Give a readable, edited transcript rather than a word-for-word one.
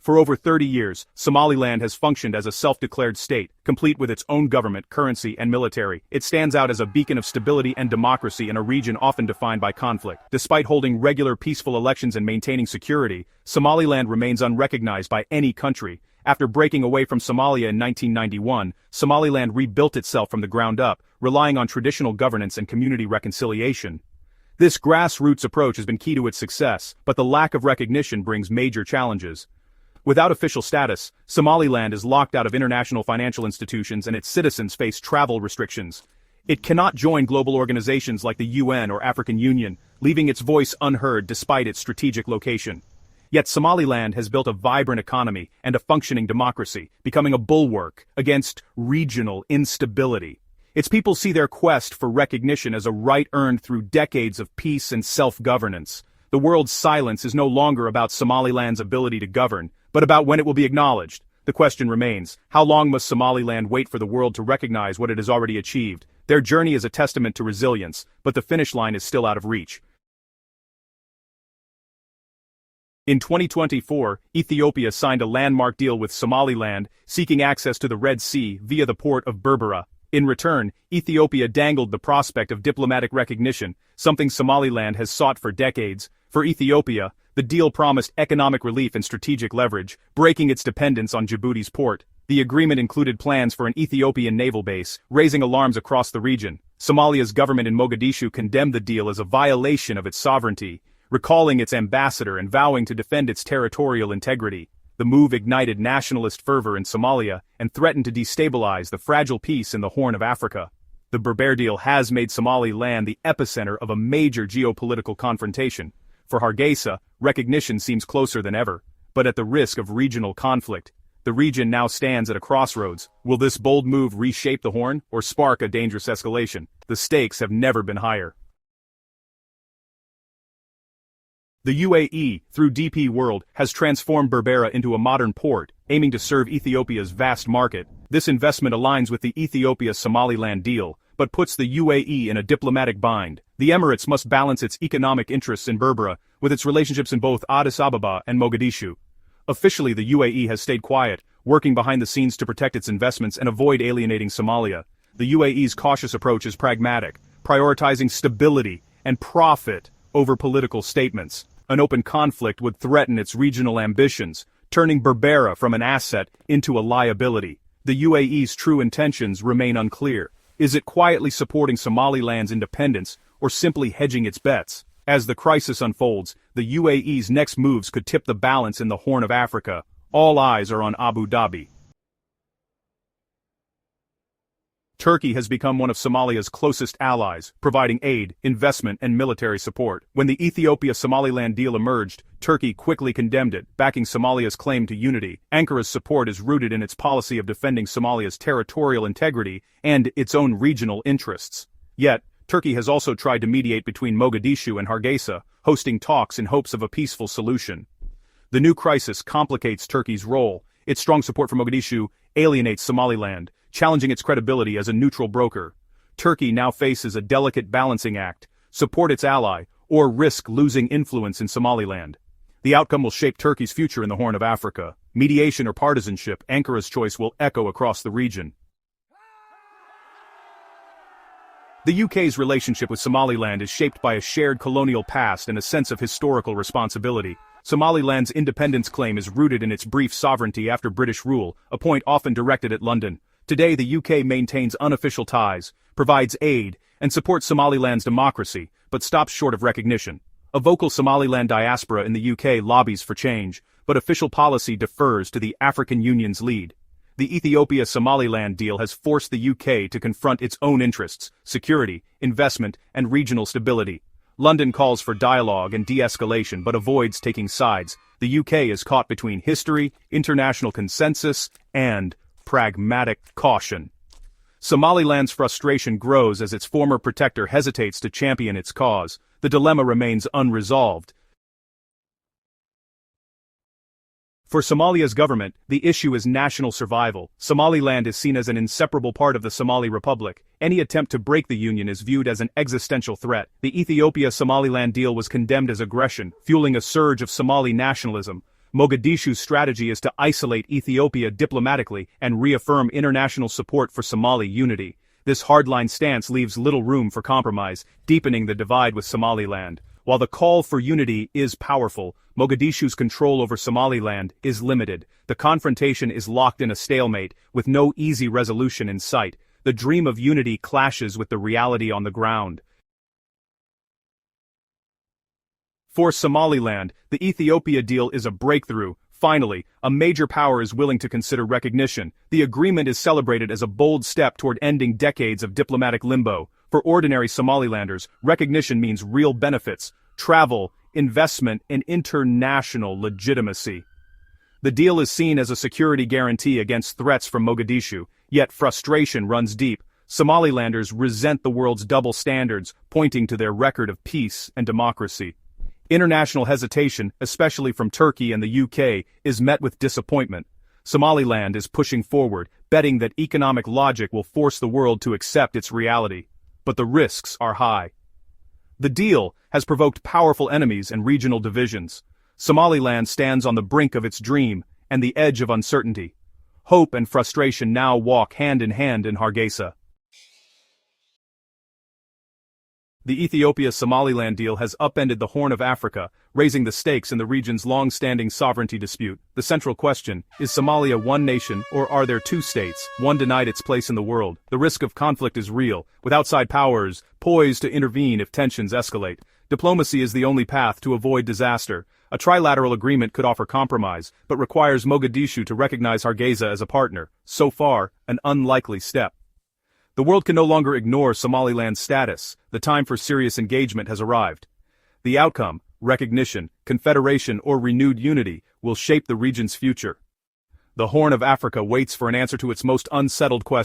For over 30 years, Somaliland has functioned as a self-declared state, complete with its own government, currency, and military. It stands out as a beacon of stability and democracy in a region often defined by conflict. Despite holding regular peaceful elections and maintaining security, Somaliland remains unrecognized by any country. After breaking away from Somalia in 1991, Somaliland rebuilt itself from the ground up, relying on traditional governance and community reconciliation. This grassroots approach has been key to its success, but the lack of recognition brings major challenges. Without official status, Somaliland is locked out of international financial institutions and its citizens face travel restrictions. It cannot join global organizations like the UN or African Union, leaving its voice unheard despite its strategic location. Yet Somaliland has built a vibrant economy and a functioning democracy, becoming a bulwark against regional instability. Its people see their quest for recognition as a right earned through decades of peace and self-governance. The world's silence is no longer about Somaliland's ability to govern, but about when it will be acknowledged. The question remains, how long must Somaliland wait for the world to recognize what it has already achieved? Their journey is a testament to resilience, but the finish line is still out of reach. In 2024, Ethiopia signed a landmark deal with Somaliland, seeking access to the Red Sea via the port of Berbera. In return, Ethiopia dangled the prospect of diplomatic recognition, something Somaliland has sought for decades. For Ethiopia, the deal promised economic relief and strategic leverage, breaking its dependence on Djibouti's port. The agreement included plans for an Ethiopian naval base, raising alarms across the region. Somalia's government in Mogadishu condemned the deal as a violation of its sovereignty, recalling its ambassador and vowing to defend its territorial integrity. The move ignited nationalist fervor in Somalia and threatened to destabilize the fragile peace in the Horn of Africa. The Berbera deal has made Somaliland the epicenter of a major geopolitical confrontation. For Hargeisa, recognition seems closer than ever, but at the risk of regional conflict. The region now stands at a crossroads. Will this bold move reshape the Horn or spark a dangerous escalation? The stakes have never been higher. The UAE, through DP World, has transformed Berbera into a modern port, aiming to serve Ethiopia's vast market. This investment aligns with the Ethiopia-Somaliland deal, but puts the UAE in a diplomatic bind. The Emirates must balance its economic interests in Berbera with its relationships in both Addis Ababa and Mogadishu. Officially, the UAE has stayed quiet, working behind the scenes to protect its investments and avoid alienating Somalia. The UAE's cautious approach is pragmatic, prioritizing stability and profit over political statements. An open conflict would threaten its regional ambitions, turning Berbera from an asset into a liability. The UAE's true intentions remain unclear. Is it quietly supporting Somaliland's independence, or simply hedging its bets? As the crisis unfolds, the UAE's next moves could tip the balance in the Horn of Africa. All eyes are on Abu Dhabi. Turkey has become one of Somalia's closest allies, providing aid, investment, and military support. When the Ethiopia-Somaliland deal emerged, Turkey quickly condemned it, backing Somalia's claim to unity. Ankara's support is rooted in its policy of defending Somalia's territorial integrity and its own regional interests. Yet, Turkey has also tried to mediate between Mogadishu and Hargeisa, hosting talks in hopes of a peaceful solution. The new crisis complicates Turkey's role. Its strong support for Mogadishu alienates Somaliland, challenging its credibility as a neutral broker. Turkey now faces a delicate balancing act: support its ally, or risk losing influence in Somaliland. The outcome will shape Turkey's future in the Horn of Africa. Mediation or partisanship, Ankara's choice will echo across the region. The UK's relationship with Somaliland is shaped by a shared colonial past and a sense of historical responsibility. Somaliland's independence claim is rooted in its brief sovereignty after British rule, a point often directed at London. Today, the UK maintains unofficial ties, provides aid, and supports Somaliland's democracy, but stops short of recognition. A vocal Somaliland diaspora in the UK lobbies for change, but official policy defers to the African Union's lead. The Ethiopia-Somaliland deal has forced the UK to confront its own interests, security, investment, and regional stability. London calls for dialogue and de-escalation but avoids taking sides. The UK is caught between history, international consensus, and pragmatic caution. Somaliland's frustration grows as its former protector hesitates to champion its cause. The dilemma remains unresolved. For Somalia's government, the issue is national survival. Somaliland is seen as an inseparable part of the Somali Republic. Any attempt to break the union is viewed as an existential threat. The Ethiopia-Somaliland deal was condemned as aggression, fueling a surge of Somali nationalism. Mogadishu's strategy is to isolate Ethiopia diplomatically and reaffirm international support for Somali unity. This hardline stance leaves little room for compromise, deepening the divide with Somaliland. While the call for unity is powerful, Mogadishu's control over Somaliland is limited. The confrontation is locked in a stalemate, with no easy resolution in sight. The dream of unity clashes with the reality on the ground. For Somaliland, the Ethiopia deal is a breakthrough. Finally, a major power is willing to consider recognition. The agreement is celebrated as a bold step toward ending decades of diplomatic limbo. For ordinary Somalilanders, recognition means real benefits: travel, investment, and international legitimacy. The deal is seen as a security guarantee against threats from Mogadishu, yet frustration runs deep. Somalilanders resent the world's double standards, pointing to their record of peace and democracy. International hesitation, especially from Turkey and the UK, is met with disappointment. Somaliland is pushing forward, betting that economic logic will force the world to accept its reality. But the risks are high. The deal has provoked powerful enemies and regional divisions. Somaliland stands on the brink of its dream and the edge of uncertainty. Hope and frustration now walk hand in hand in Hargeisa. The Ethiopia-Somaliland deal has upended the Horn of Africa, raising the stakes in the region's long-standing sovereignty dispute. The central question: is Somalia one nation, or are there two states, one denied its place in the world? The risk of conflict is real, with outside powers poised to intervene if tensions escalate. Diplomacy is the only path to avoid disaster. A trilateral agreement could offer compromise, but requires Mogadishu to recognize Hargeisa as a partner. So far, an unlikely step. The world can no longer ignore Somaliland's status. The time for serious engagement has arrived. The outcome, recognition, confederation, or renewed unity, will shape the region's future. The Horn of Africa waits for an answer to its most unsettled question.